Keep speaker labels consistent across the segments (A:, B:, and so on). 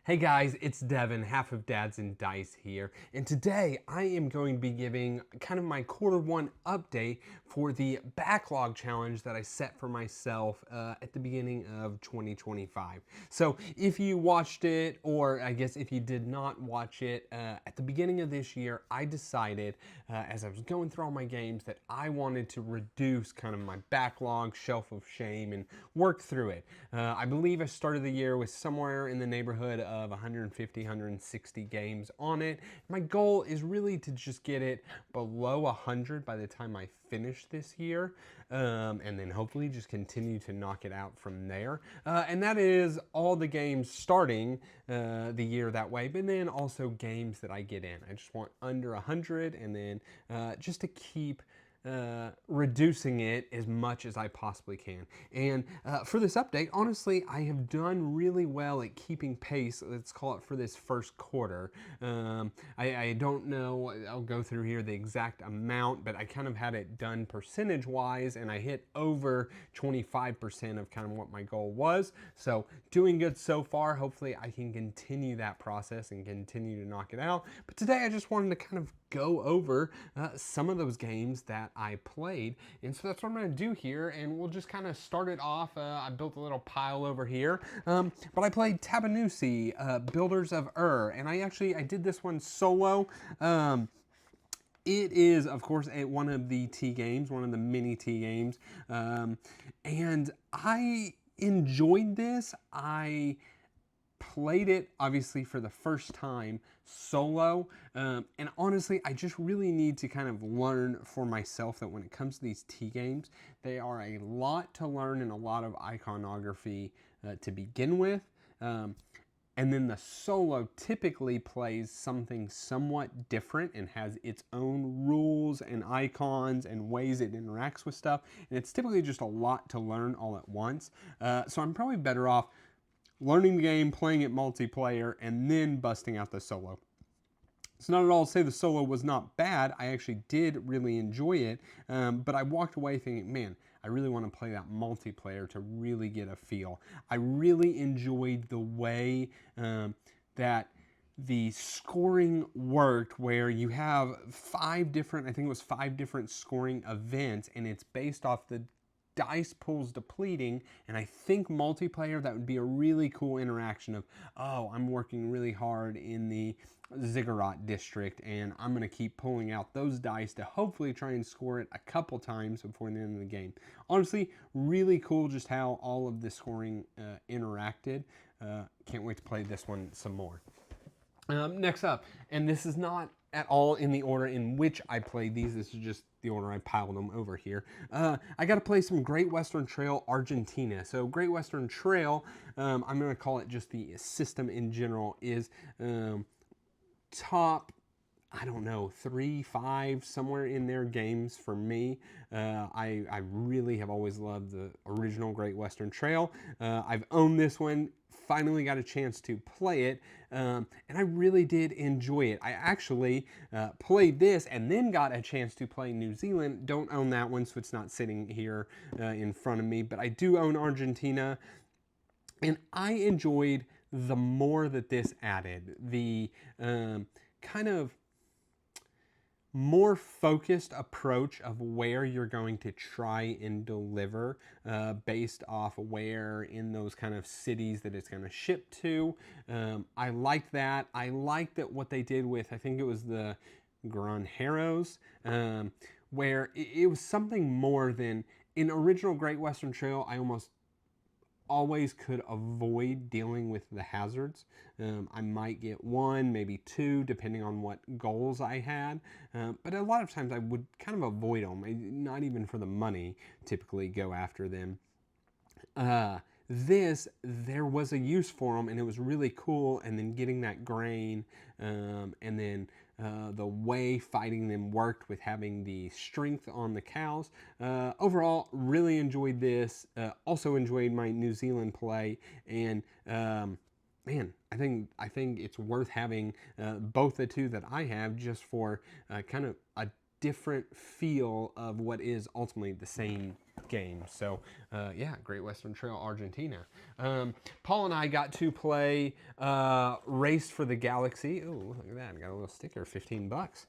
A: Hey guys, it's Devin, half of Dads and Dice here, and today I am going to be giving kind of my Q1 update for the Backlog challenge that I set for myself at the beginning of 2025. So if you watched it, or I guess if you did not watch it, at the beginning of this year, I decided as I was going through all my games that I wanted to reduce kind of my backlog, shelf of shame, and work through it. I believe I started the year with somewhere in the neighborhood of 150, 160 games on it. My goal is really to just get it below 100 by the time I finish this year, and then hopefully just continue to knock it out from there. And that is all the games starting the year that way, but then also games that I get in. I just want under 100, and then just to keep reducing it as much as I possibly can. And for this update, honestly, I have done really well at keeping pace, let's call it, for this first quarter. I don't know, I'll go through here the exact amount, but I kind of had it done percentage-wise, and I hit over 25% of kind of what my goal was. So doing good so far. Hopefully I can continue that process and continue to knock it out. But today I just wanted to kind of go over some of those games that I played, and so that's what I'm going to do here, and we'll just kind of start it off. I built a little pile over here, but I played Tabanussi, Builders of Ur, and I did this one solo. It is, of course, one of the T games, one of the mini T games, and I enjoyed this. I played it obviously for the first time solo, and honestly I just really need to kind of learn for myself that when it comes to these T games, they are a lot to learn and a lot of iconography to begin with, and then the solo typically plays something somewhat different and has its own rules and icons and ways it interacts with stuff, and it's typically just a lot to learn all at once. So I'm probably better off learning the game, playing it multiplayer, and then busting out the solo. It's not at all to say the solo was not bad. I actually did really enjoy it, but I walked away thinking, man, I really want to play that multiplayer to really get a feel. I really enjoyed the way that the scoring worked, where you have five different scoring events, and it's based off the dice pools depleting. And I think multiplayer, that would be a really cool interaction of, oh, I'm working really hard in the ziggurat district, and I'm going to keep pulling out those dice to hopefully try and score it a couple times before the end of the game. Honestly, really cool just how all of the scoring interacted. Can't wait to play this one some more. Next up, and this is not at all in the order in which I played these, this is just the order I piled them over here. I got to play some Great Western Trail Argentina. So Great Western Trail, I'm going to call it just the system in general, is top, I don't know, 3, 5, somewhere in there games for me. I really have always loved the original Great Western Trail. I've owned this one, finally got a chance to play it, and I really did enjoy it. I actually played this and then got a chance to play New Zealand. Don't own that one, so it's not sitting here in front of me, but I do own Argentina, and I enjoyed the more that this added. The kind of more focused approach of where you're going to try and deliver based off where in those kind of cities that it's going to ship to. I like that. I like that what they did with, I think it was the Granjeros, where it was something more than in original Great Western Trail. I almost always could avoid dealing with the hazards. I might get 1, maybe 2, depending on what goals I had. But a lot of times I would kind of avoid them, not even for the money, typically go after them. There was a use for them, and it was really cool, and then getting that grain, and then the way fighting them worked with having the strength on the cows. Overall, really enjoyed this. Also enjoyed my New Zealand play, and man, I think it's worth having both the two that I have, just for kind of a different feel of what is ultimately the same game. So yeah, Great Western Trail, Argentina. Paul and I got to play Race for the Galaxy. Oh, look at that! I got a little sticker, 15 bucks.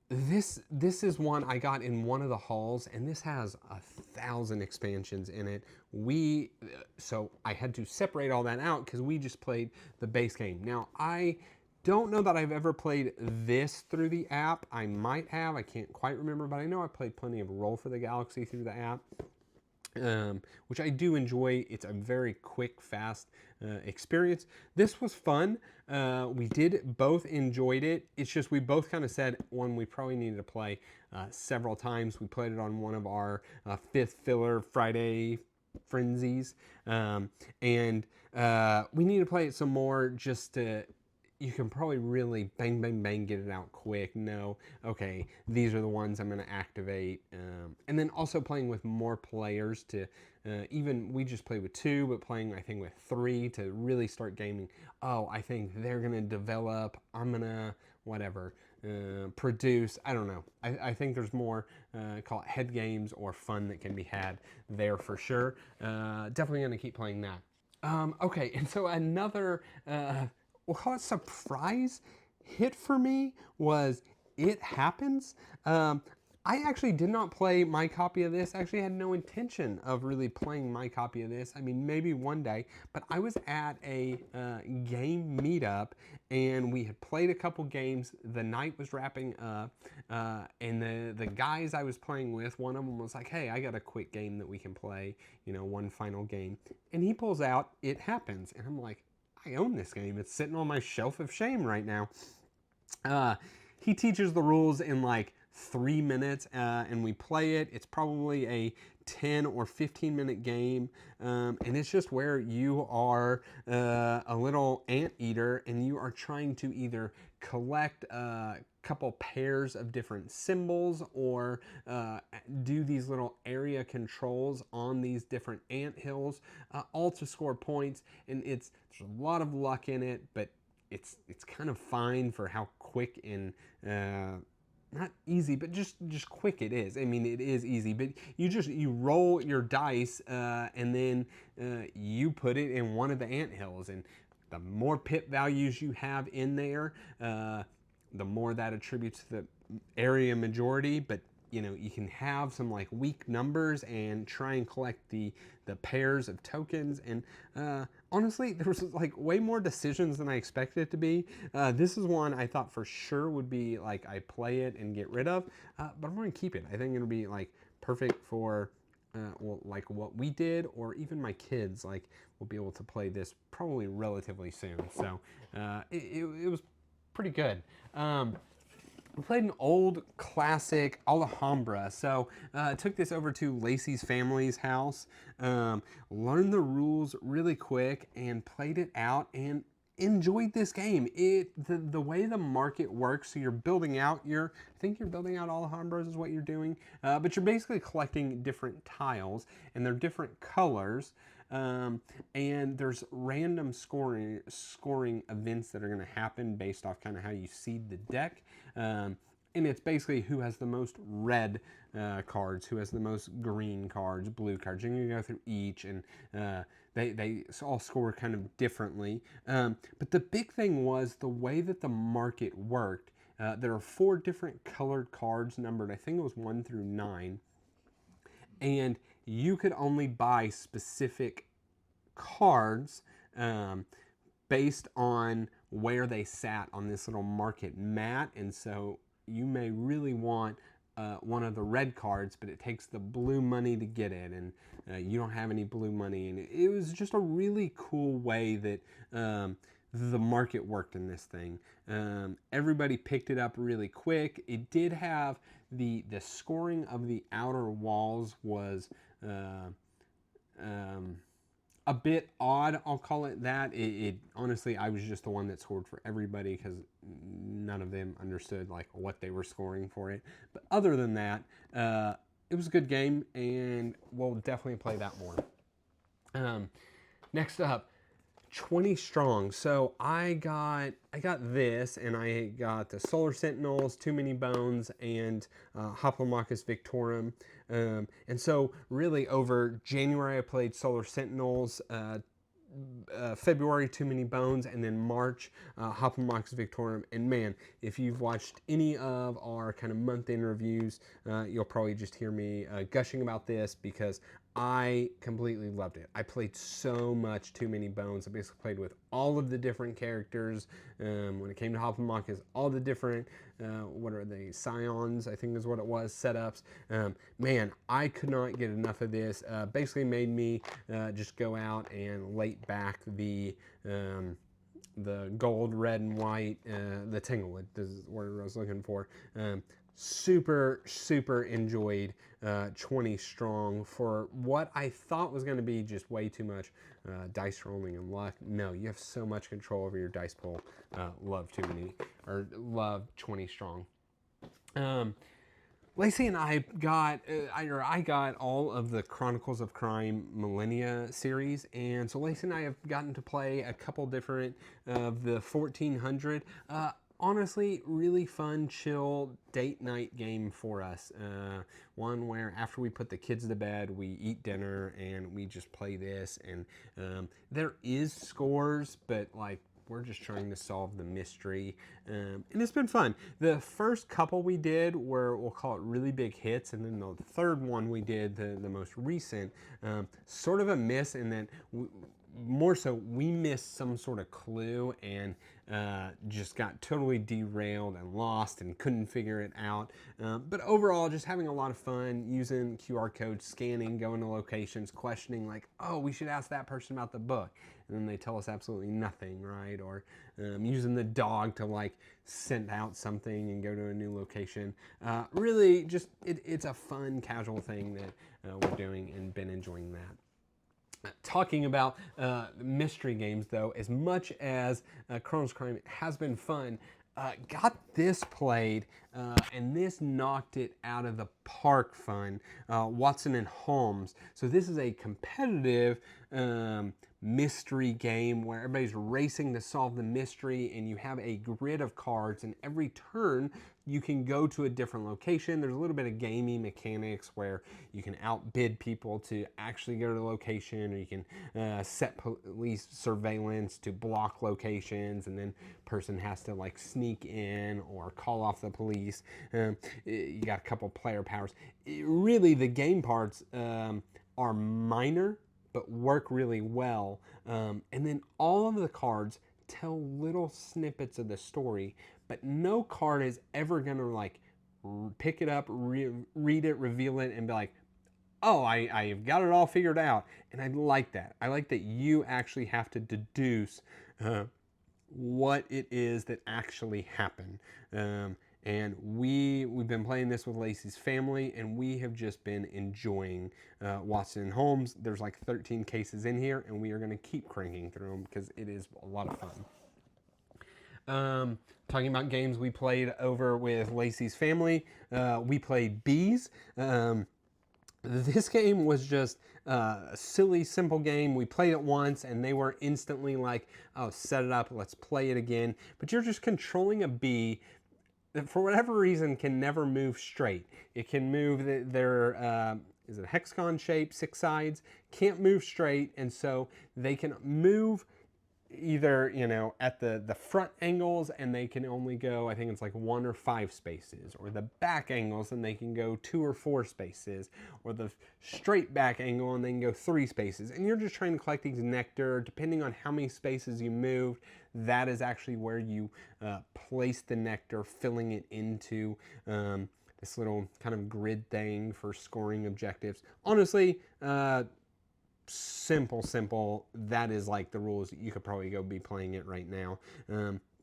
A: This is one I got in one of the halls, and this has 1,000 expansions in it. So I had to separate all that out because we just played the base game. Now, I don't know that I've ever played this through the app. I might have, I can't quite remember, but I know I played plenty of Roll for the Galaxy through the app. Which I do enjoy. It's a very quick, fast experience. This was fun. We did both enjoyed it. It's just we both kind of said one we probably needed to play several times. We played it on one of our fifth filler Friday frenzies, and we need to play it some more just to. You can probably really bang, bang, bang, get it out quick. No, okay, these are the ones I'm going to activate. And then also playing with more players to, even we just played with 2, but playing, I think, with 3 to really start gaming. Oh, I think they're going to develop, I'm going to, whatever, produce, I don't know. I think there's more, call it head games or fun that can be had there for sure. Definitely going to keep playing that. Okay, and so another, we'll call it surprise hit for me was It Happens. I actually did not play my copy of this. I actually had no intention of really playing my copy of this. I mean, maybe one day, but I was at a game meetup and we had played a couple games. The night was wrapping up, and the guys I was playing with, one of them was like, hey, I got a quick game that we can play, you know, one final game. And he pulls out It Happens. And I'm like, I own this game. It's sitting on my shelf of shame right now. He teaches the rules in like 3 minutes, and we play it. It's probably a 10 or 15 minute game, and it's just where you are a little anteater and you are trying to either collect a couple pairs of different symbols or do these little area controls on these different ant hills, all to score points. And there's a lot of luck in it, but it's kind of fine for how quick and not easy, but just quick it is. I mean, it is easy, but you roll your dice and then you put it in one of the anthills, and the more pip values you have in there, the more that attributes to the area majority. But you know, you can have some like weak numbers and try and collect the pairs of tokens. And honestly, there was like way more decisions than I expected it to be. This is one I thought for sure would be like I play it and get rid of, but I'm going to keep it. I think it'll be like perfect for well, like what we did, or even my kids like will be able to play this probably relatively soon. So it was pretty good. We played an old classic Alhambra. So took this over to Lacey's family's house, learned the rules really quick and played it out and enjoyed this game. The way the market works, so you're building out I think you're building out Alhambras is what you're doing, but you're basically collecting different tiles and they're different colors. And there's random scoring events that are going to happen based off kind of how you seed the deck. And it's basically who has the most red cards, who has the most green cards, blue cards. You're going to go through each, and they all score kind of differently. But the big thing was the way that the market worked. There are 4 different colored cards numbered, I think it was 1 through 9. And you could only buy specific cards based on where they sat on this little market mat. And so you may really want one of the red cards, but it takes the blue money to get it, and you don't have any blue money. And it was just a really cool way that the market worked in this thing. Everybody picked it up really quick. It did have the scoring of the outer walls was a bit odd, I'll call it that. It honestly, I was just the one that scored for everybody because none of them understood like what they were scoring for it. But other than that, it was a good game, and we'll definitely play that more. Next up, 20 strong. So I got this, and I got the Solar Sentinels, Too Many Bones, and Hoplomachus Victorum. And so really over January I played Solar Sentinels, February Too Many Bones, and then March Hoplomachus Victorum. And man, if you've watched any of our kind of month-end reviews, you'll probably just hear me gushing about this because I completely loved it. I played so much Too Many Bones. I basically played with all of the different characters. When it came to Hoplomachus, all the different, what are they, Scions, I think is what it was, setups. Man, I could not get enough of this. Basically made me just go out and late back the gold, red, and white, the Tanglewood is what I was looking for. Super enjoyed 20 strong for what I thought was going to be just way too much dice rolling and luck. No, you have so much control over your dice pool. Love 20 strong. Lacey and I got all of the Chronicles of Crime Millennia series, and so Lacey and I have gotten to play a couple different of the 1400. Honestly, really fun, chill date night game for us. One where after we put the kids to bed, we eat dinner and we just play this. And there is scores, but like we're just trying to solve the mystery. And it's been fun. The first couple we did were, we'll call it really big hits. And then the third one we did, the most recent, sort of a miss. And then more so, we missed some sort of clue and just got totally derailed and lost and couldn't figure it out. But overall, just having a lot of fun using QR codes, scanning, going to locations, questioning like, oh, we should ask that person about the book. And then they tell us absolutely nothing, right? Or using the dog to like send out something and go to a new location. Really, just it's a fun, casual thing that we're doing and been enjoying that. Talking about mystery games, though, as much as Chronicles of Crime has been fun, got this played, and this knocked it out of the park fun. Watson and Holmes. So this is a competitive mystery game where everybody's racing to solve the mystery, and you have a grid of cards, and every turn you can go to a different location. There's a little bit of gamey mechanics where you can outbid people to actually go to the location, or you can set police surveillance to block locations, and then person has to like sneak in or call off the police. You got a couple player powers. Really, the game parts are minor but work really well. And then all of the cards tell little snippets of the story, but no card is ever gonna like pick it up, read it, reveal it, and be like, oh, I've got it all figured out. And I like that. I like that you actually have to deduce what it is that actually happened. And we've been playing this with Lacey's family, and we have just been enjoying Watson and Holmes. There's like 13 cases in here, and we are going to keep cranking through them because it is a lot of fun. Talking about games we played over with Lacey's family, we played Beez. This game was just a silly, simple game. We played it once, and they were instantly like, oh, set it up, let's play it again. But you're just controlling a bee that for whatever reason can never move straight. It can move, is it a hexagon shape, 6 sides, can't move straight, and so they can move either, at the front angles, and they can only go, I think it's like 1 or 5 spaces, or the back angles, and they can go 2 or 4 spaces, or the straight back angle, and they can go 3 spaces. And you're just trying to collect these nectar. Depending on how many spaces you moved, that is actually where you place the nectar, filling it into this little kind of grid thing for scoring objectives. Honestly, simple. That is like the rules. You could probably go be playing it right now.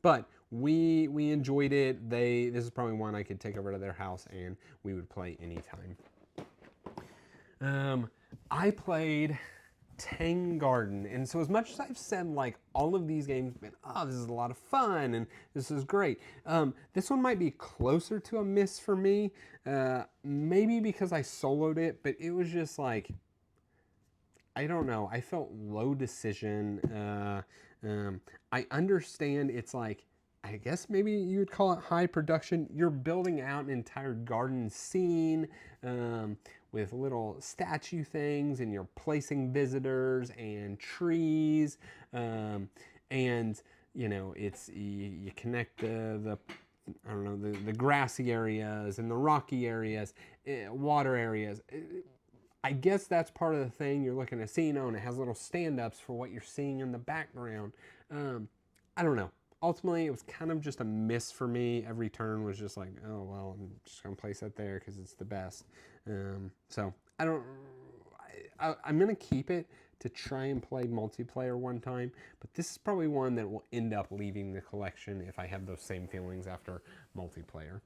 A: But we enjoyed it. This is probably one I could take over to their house and we would play anytime. I played Tang Garden, and so as much as I've said like all of these games have been, oh, this is a lot of fun and this is great, this one might be closer to a miss for me, maybe because I soloed it, but it was just like, I don't know. I felt low decision. I understand it's like, I guess maybe you would call it high production. You're building out an entire garden scene with little statue things, and you're placing visitors and trees, and it's you connect the I don't know, the grassy areas and the rocky areas, water areas. I guess that's part of the thing. You're looking at a scene and it has little stand-ups for what you're seeing in the background. I don't know. Ultimately, it was kind of just a miss for me. Every turn was just like, oh, well, I'm just going to place that there because it's the best. So I'm going to keep it to try and play multiplayer one time, but this is probably one that will end up leaving the collection if I have those same feelings after multiplayer.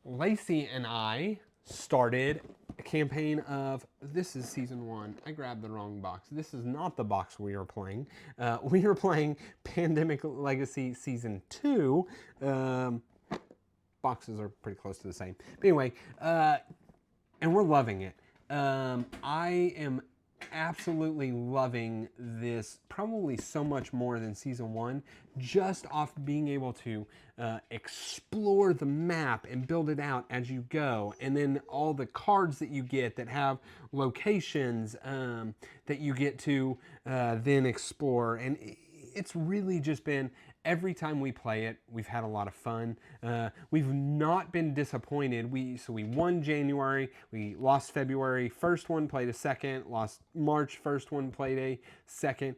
A: Lacey and I started a campaign of, this is season 1. I grabbed the wrong box. This is not the box we are playing. We are playing Pandemic Legacy season 2. Boxes are pretty close to the same. But anyway, and we're loving it. I am absolutely loving this, probably so much more than season 1, just off being able to explore the map and build it out as you go, and then all the cards that you get that have locations that you get to then explore. And it's really just been, every time we play it, we've had a lot of fun. We've not been disappointed. We won January, we lost February, first one, played a second, lost March, first one, played a second.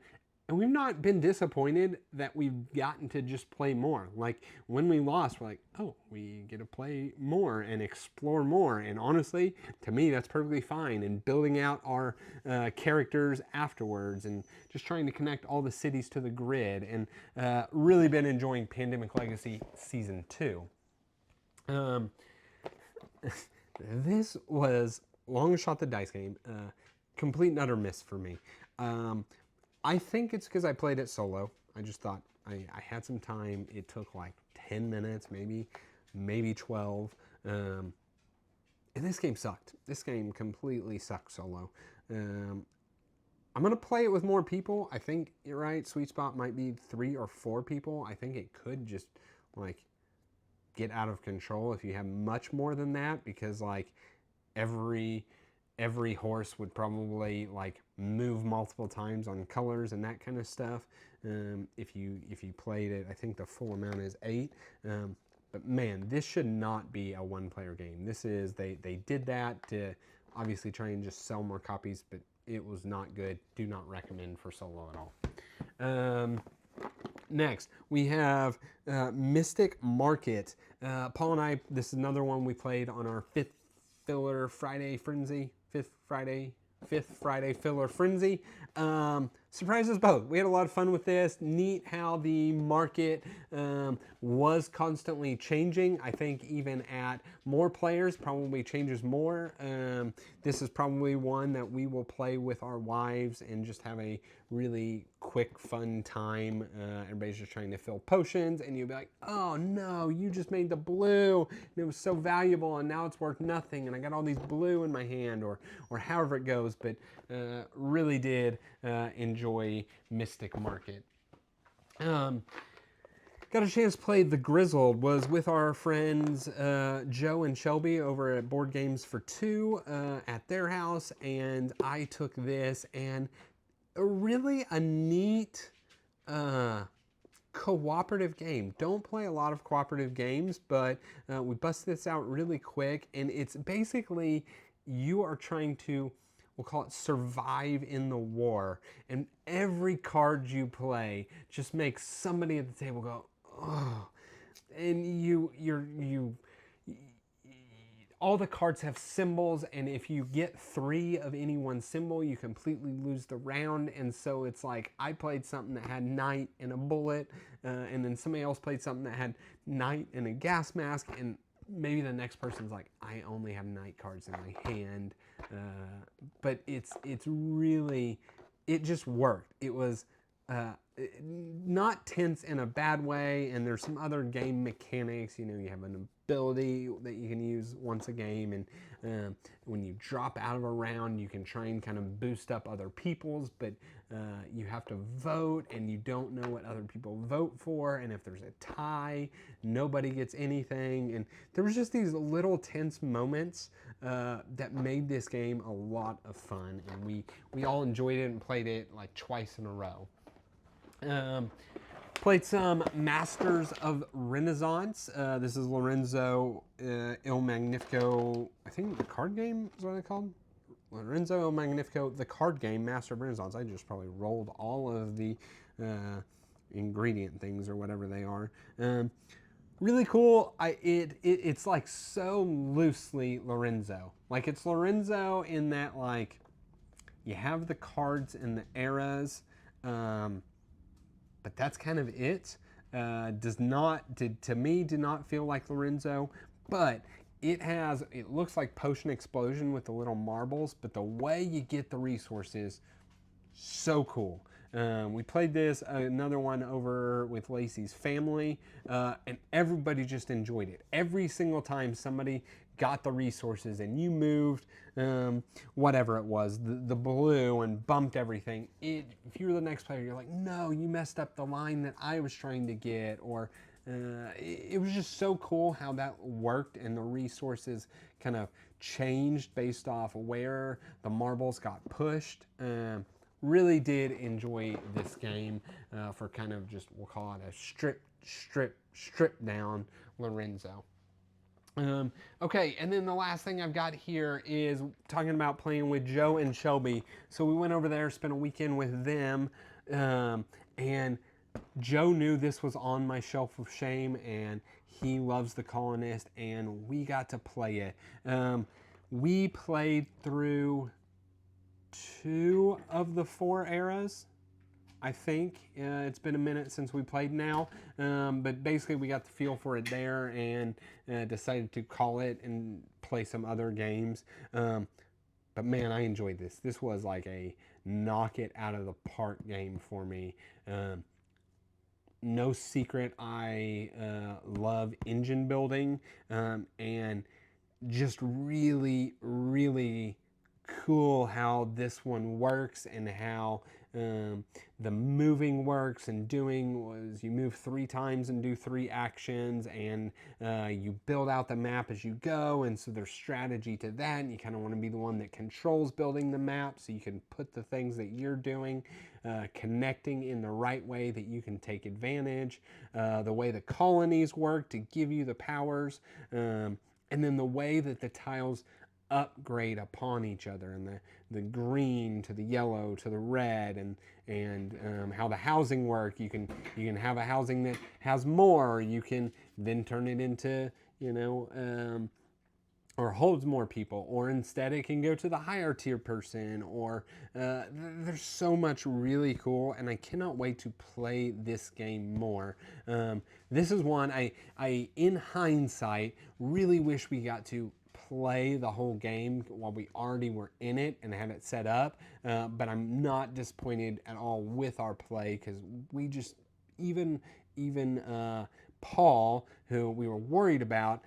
A: And we've not been disappointed that we've gotten to just play more. Like when we lost, we're like, oh, we get to play more and explore more. And honestly, to me, that's perfectly fine. And building out our characters afterwards and just trying to connect all the cities to the grid, and really been enjoying Pandemic Legacy Season 2. This was Long Shot the Dice Game. Complete and utter miss for me. I think it's because I played it solo. I just thought I had some time. It took like 10 minutes, maybe 12. And this game sucked. This game completely sucked solo. I'm going to play it with more people. I think you're right. Sweet spot might be 3 or 4 people. I think it could just like get out of control if you have much more than that, because like every horse would probably like move multiple times on colors and that kind of stuff. If you played it, I think the full amount is 8. But man, this should not be a one-player game. This is, they did that to obviously try and just sell more copies, but it was not good. Do not recommend for solo at all. Next, we have Mystic Market. Paul and I, this is another one we played on our 5th filler Friday frenzy. 5th Friday filler frenzy. Surprised us both. We had a lot of fun with this. Neat how the market was constantly changing. I think even at more players, probably changes more. This is probably one that we will play with our wives and just have a really quick, fun time. Everybody's just trying to fill potions, and you'll be like, oh no, you just made the blue, and it was so valuable, and now it's worth nothing, and I got all these blue in my hand, or however it goes. But really did enjoy Mystic Market. Got a chance to play the Grizzled. Was with our friends Joe and Shelby over at Board Games for Two at their house, and I took this, and really a neat cooperative game. Don't play a lot of cooperative games, but we busted this out really quick, and it's basically you are trying to, we'll call it, survive in the war, and every card you play just makes somebody at the table go, oh, and you all the cards have symbols, and if you get 3 of any one symbol, you completely lose the round. And so it's like, I played something that had knight and a bullet, and then somebody else played something that had knight and a gas mask, and maybe the next person's like, I only have knight cards in my hand. But it's really, it just worked. It was not tense in a bad way, and there's some other game mechanics. You know, you have an ability that you can use once a game, and When you drop out of a round, you can try and kind of boost up other people's, but you have to vote, and you don't know what other people vote for, and if there's a tie, nobody gets anything. And there was just these little tense moments that made this game a lot of fun, and we all enjoyed it and played it like twice in a row. Played some Masters of Renaissance. This is Lorenzo Il Magnífico. I think the card game is what it's called. Lorenzo Il Magnifico, the card game, Master of Renaissance. I just probably rolled all of the ingredient things or whatever they are. Really cool. It's like so loosely Lorenzo. Like it's Lorenzo in that like you have the cards and the eras, but that's kind of it. To me, did not feel like Lorenzo, but it looks like Potion Explosion with the little marbles, but the way you get the resources, so cool. We played this, another one over with Lacey's family, and everybody just enjoyed it. Every single time somebody got the resources and you moved whatever it was, the blue, and bumped everything, if you're the next player, you're like, no, you messed up the line that I was trying to get, or it was just so cool how that worked, and the resources kind of changed based off where the marbles got pushed. Really did enjoy this game for kind of just, we'll call it a strip down Lorenzo. Okay, and then the last thing I've got here is talking about playing with Joe and Shelby. So we went over there, spent a weekend with them, and Joe knew this was on my shelf of shame, and he loves the Colonist, and we got to play it. We played through 2 of the 4 eras, I think. It's been a minute since we played now, but basically we got the feel for it there, and decided to call it and play some other games. But man, I enjoyed this. This was like a knock it out of the park game for me. No secret, I love engine building, and just really, really cool how this one works, and how the moving works, and doing was you move 3 times and do 3 actions, and you build out the map as you go, and so there's strategy to that, and you kind of want to be the one that controls building the map so you can put the things that you're doing connecting in the right way that you can take advantage, the way the colonies work to give you the powers, and then the way that the tiles upgrade upon each other, and the green to the yellow to the red, and how the housing work. You can have a housing that has more. You can then turn it into, or holds more people, or instead it can go to the higher tier person, or there's so much really cool, and I cannot wait to play this game more. This is one I in hindsight really wish we got to play the whole game while we already were in it and had it set up, but I'm not disappointed at all with our play, because we just, even Paul, who we were worried about,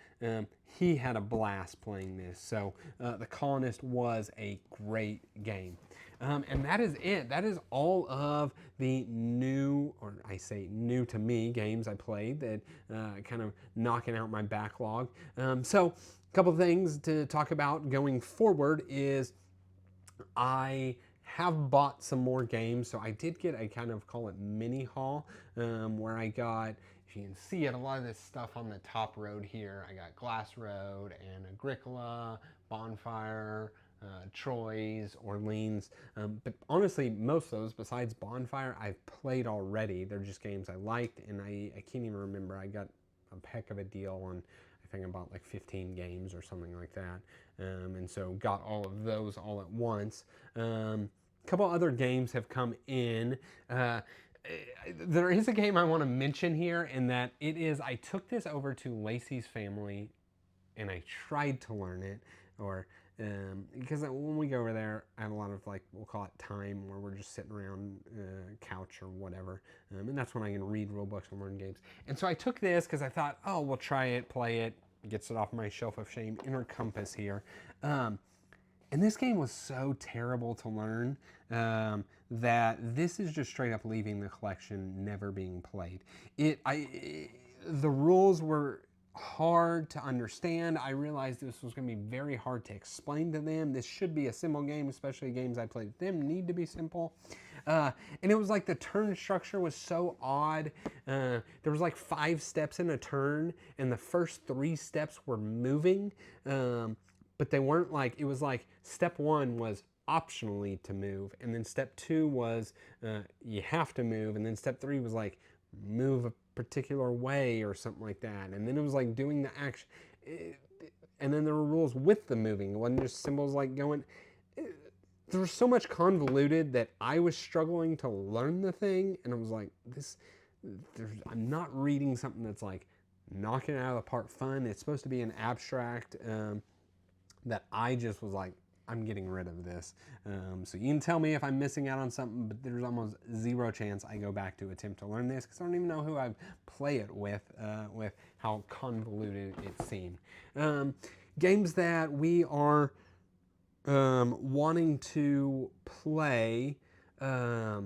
A: he had a blast playing this. So the Colonist was a great game. And that is it. That is all of the new, or I say new to me, games I played that kind of knocking out my backlog. So a couple of things to talk about going forward is I have bought some more games. So I did get a kind of, call it mini haul, where I got, if you can see it, a lot of this stuff on the top road here. I got Glass Road and Agricola, Bonfire, Troyes, Orleans, but honestly, most of those, besides Bonfire, I've played already. They're just games I liked, and I can't even remember. I got a heck of a deal on, I think, about like 15 games or something like that, and so got all of those all at once. A couple other games have come in. There is a game I want to mention here, in that it is, I took this over to Lacey's family, and I tried to learn it, or because when we go over there, I have a lot of, like, we'll call it time, where we're just sitting around couch or whatever, and that's when I can read rule books and learn games. And so I took this because I thought, oh, we'll try it, play it, gets it off my shelf of shame, Inner Compass here. And this game was so terrible to learn that this is just straight up leaving the collection, never being played. The rules were hard to understand. I realized this was going to be very hard to explain to them. This should be a simple game, especially games I play with them need to be simple. And it was like the turn structure was so odd. There was like 5 steps in a turn, and the first 3 steps were moving. But they weren't like, it was like step 1 was optionally to move, and then step 2 was you have to move, and then step 3 was like move a particular way or something like that, and then it was like doing the action, and then there were rules with the moving. It wasn't just symbols like going. There was so much convoluted that I was struggling to learn the thing, and I was like, I'm not reading something that's like knocking it out of the park fun. It's supposed to be an abstract that I just was like, I'm getting rid of this. So you can tell me if I'm missing out on something, but there's almost zero chance I go back to attempt to learn this because I don't even know who I play it with how convoluted it seemed. Games that we are wanting to play, I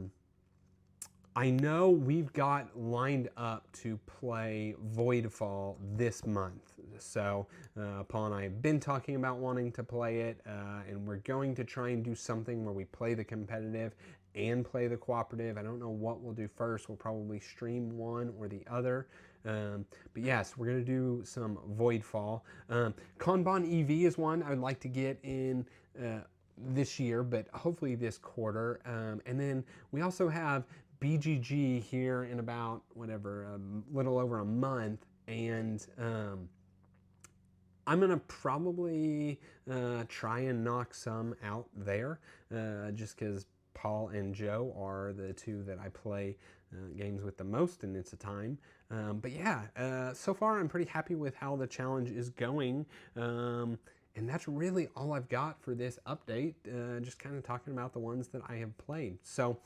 A: know we've got lined up to play Voidfall this month. So Paul and I have been talking about wanting to play it, and we're going to try and do something where we play the competitive and play the cooperative. I don't know what we'll do first. We'll probably stream one or the other. But yes, we're going to do some Voidfall. Kanban EV is one I would like to get in this year, but hopefully this quarter. And then we also have BGG here in about a little over a month, and I'm gonna probably try and knock some out there, just because Paul and Joe are the 2 that I play games with the most, and it's a time. But yeah, so far I'm pretty happy with how the challenge is going. And that's really all I've got for this update, just kind of talking about the ones that I have played. So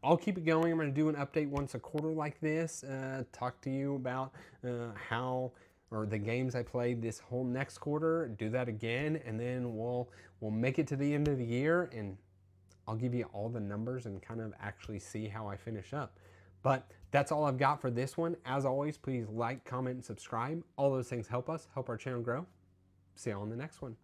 A: I'll keep it going. I'm going to do an update once a quarter like this, talk to you about the games I played this whole next quarter, do that again, and then we'll make it to the end of the year, and I'll give you all the numbers and kind of actually see how I finish up. But that's all I've got for this one. As always, please like, comment, and subscribe. All those things help us, help our channel grow. See you all in the next one.